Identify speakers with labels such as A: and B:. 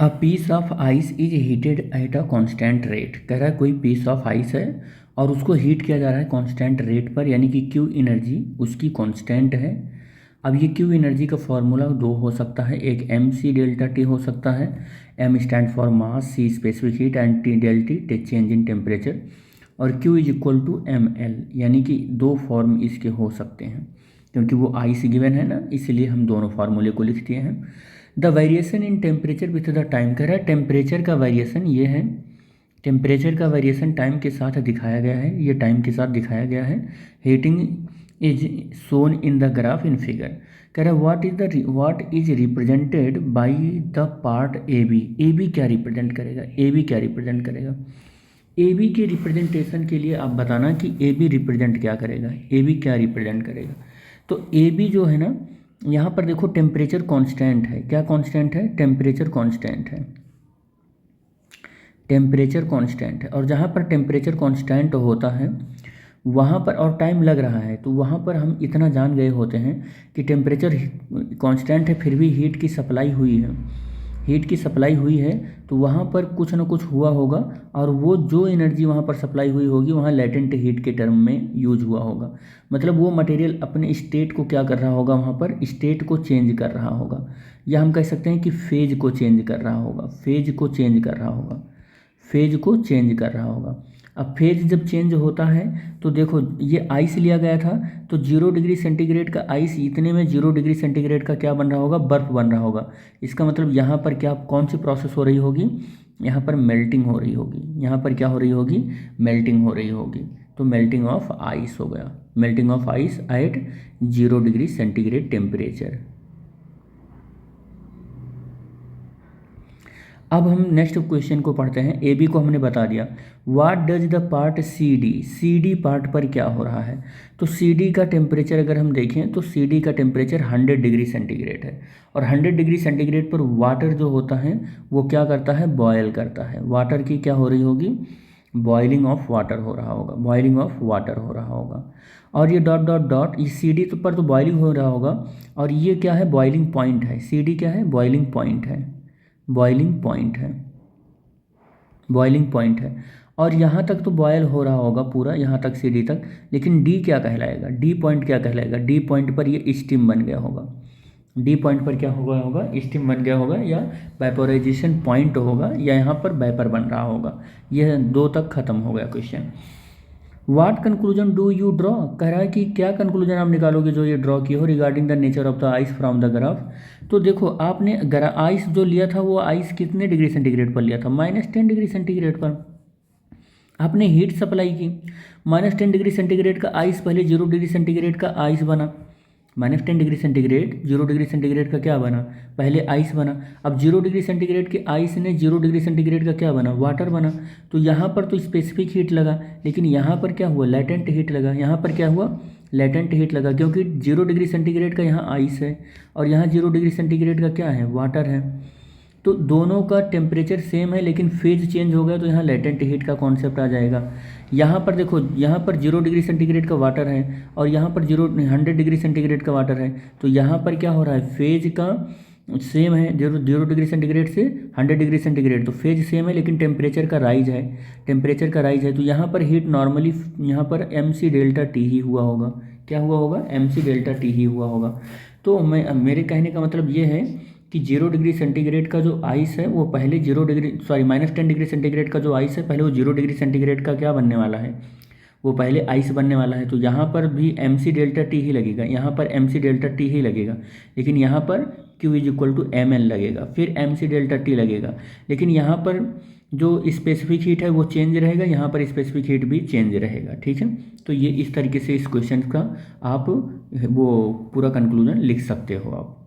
A: A piece of ice is heated at a constant rate. कह रहा है कोई पीस ऑफ आइस है और उसको हीट किया जा रहा है कांस्टेंट रेट पर, यानी कि क्यू एनर्जी उसकी कांस्टेंट है। अब ये क्यू एनर्जी का फॉर्मूला दो हो सकता है, एक एम सी डेल्टा टी हो सकता है। M stand for mass, C specific heat and T delta change in temperature, और Q is equal to M L, यानी कि दो फॉर्म इसके हो सकते हैं। क्योंकि वो आइस गिवन है ना, इसलिए हम दोनों फार्मूले को लिख दिए हैं। The variation in temperature with the time, कह रहा है टेम्परेचर का वेरिएशन ये है, टेम्परेचर का वेरिएशन टाइम के साथ दिखाया गया है, ये टाइम के साथ दिखाया गया है। Heating is shown in the graph in figure. कह रहा है what is represented by the part A B क्या रिप्रेजेंट करेगा, ए बी क्या रिप्रेजेंट करेगा। ए बी के रिप्रेजेंटेशन के लिए आप बताना कि ए बी रिप्रेजेंट क्या करेगा, ए बी क्या रिप्रेजेंट करेगा। तो ए बी जो है ना, यहाँ पर देखो टेम्परेचर कांस्टेंट है, क्या कांस्टेंट है, टेम्परेचर कांस्टेंट है, टेम्परेचर कांस्टेंट है। और जहाँ पर टेम्परेचर कांस्टेंट होता है वहाँ पर और टाइम लग रहा है, तो वहाँ पर हम इतना जान गए होते हैं कि टेम्परेचर कांस्टेंट है फिर भी हीट की सप्लाई हुई है, हीट की सप्लाई हुई है, तो वहाँ पर कुछ ना कुछ हुआ होगा, और वो जो एनर्जी वहाँ पर सप्लाई हुई होगी वहाँ लेटेंट हीट के टर्म में यूज हुआ होगा। मतलब वो मटेरियल अपने स्टेट को क्या कर रहा होगा, वहाँ पर स्टेट को चेंज कर रहा होगा, या हम कह सकते हैं कि फेज को चेंज कर रहा होगा, फेज को चेंज कर रहा होगा, फेज को चेंज कर रहा होगा। अब फेज जब चेंज होता है तो देखो ये आइस लिया गया था, तो 0 डिग्री सेंटीग्रेड का आइस इतने में 0 डिग्री सेंटीग्रेड का क्या बन रहा होगा, बर्फ़ बन रहा होगा। इसका मतलब यहाँ पर क्या कौन सी प्रोसेस हो रही होगी, यहाँ पर मेल्टिंग हो रही होगी, यहाँ पर क्या हो रही होगी, मेल्टिंग हो रही होगी। तो मेल्टिंग ऑफ आइस हो गया, melting of ice eight 0 degree centigrade temperature. अब हम नेक्स्ट क्वेश्चन को पढ़ते हैं। ए बी को हमने बता दिया। What does the part C D part पर क्या हो रहा है। तो सी डी का टेम्परेचर अगर हम देखें तो सी डी का टेम्परेचर 100 डिग्री सेंटीग्रेड है, और 100 डिग्री सेंटीग्रेड पर वाटर जो होता है वो क्या करता है, बॉयल करता है। वाटर की क्या हो रही होगी, बॉइलिंग ऑफ वाटर हो रहा होगा, बॉइलिंग ऑफ वाटर हो रहा होगा। और ये डॉट डॉट डॉट इस सी डी पर तो बॉइलिंग हो रहा होगा, और ये क्या है, बॉइलिंग पॉइंट है। सी डी क्या है, बॉइलिंग पॉइंट है, बॉइलिंग पॉइंट है, बॉइलिंग पॉइंट है। और यहाँ तक तो बॉयल हो रहा होगा पूरा, यहाँ तक सी डी तक, लेकिन डी क्या कहलाएगा, डी पॉइंट क्या कहलाएगा, डी पॉइंट पर ये स्टीम बन गया होगा, डी पॉइंट पर क्या होगा होगा, स्टीम बन गया होगा, या वेपोराइजेशन पॉइंट होगा, या यहाँ पर वेपर बन रहा होगा। यह दो तक खत्म हो गया question. What conclusion do you draw, कह रहा है कि क्या कंक्लूजन आप निकालोगे जो ये ड्रॉ किए हो regarding the nature of the ice from the graph. तो देखो आपने आइस जो लिया था वो आइस कितने डिग्री सेंटीग्रेड पर लिया था, -10 डिग्री सेंटीग्रेड पर। आपने हीट सप्लाई की, -10 डिग्री सेंटीग्रेड का आइस पहले 0 डिग्री सेंटीग्रेड का आइस बना, -10 डिग्री सेंटीग्रेड 0 डिग्री सेंटीग्रेड का क्या बना, पहले आइस बना। अब 0 डिग्री सेंटीग्रेड के आइस ने 0 डिग्री सेंटीग्रेड का क्या बना, वाटर बना। तो यहाँ पर तो स्पेसिफिक हीट लगा, लेकिन यहाँ पर क्या हुआ, लेटेंट हीट लगा। यहाँ पर क्या हुआ, लेटेंट हीट लगा, क्योंकि 0 डिग्री सेंटीग्रेड का यहाँ आइस है और यहाँ 0 डिग्री सेंटीग्रेड का क्या है, वाटर है। तो दोनों का टेम्परेचर सेम है, लेकिन फेज चेंज हो गया, तो यहाँ लेटेंट हीट का कॉन्सेप्ट आ जाएगा। यहाँ पर देखो, यहाँ पर 0 डिग्री सेंटीग्रेड का वाटर है और यहाँ पर 100 डिग्री सेंटीग्रेड का वाटर है, तो यहाँ पर क्या हो रहा है, फेज का सेम है, 0 डिग्री सेंटीग्रेड से 100 डिग्री सेंटीग्रेड, तो फेज सेम है, लेकिन टेम्परेचर का राइज है, टेम्परेचर का राइज है। तो यहाँ पर हीट नॉर्मली यहाँ पर एम सी डेल्टा टी ही हुआ होगा, क्या हुआ होगा, एम सी डेल्टा टी ही हुआ होगा। तो मेरे कहने का मतलब ये है कि 0 डिग्री सेंटीग्रेड का जो आइस है वो पहले -10 डिग्री सेंटीग्रेड का जो आइस है पहले वो 0 डिग्री सेंटीग्रेड का क्या बनने वाला है, वो पहले आइस बनने वाला है। तो यहाँ पर भी एम सी डेल्टा टी ही लगेगा, यहाँ पर एम सी डेल्टा टी ही लगेगा, लेकिन यहाँ पर Q is equal to M L लगेगा, फिर एम सी डेल्टा टी लगेगा। लेकिन यहाँ पर जो स्पेसिफिक हीट है वो चेंज रहेगा, यहाँ पर स्पेसिफिक हीट भी चेंज रहेगा, ठीक है। तो ये इस तरीके से इस क्वेश्चन का आप वो पूरा कंक्लूजन लिख सकते हो आप।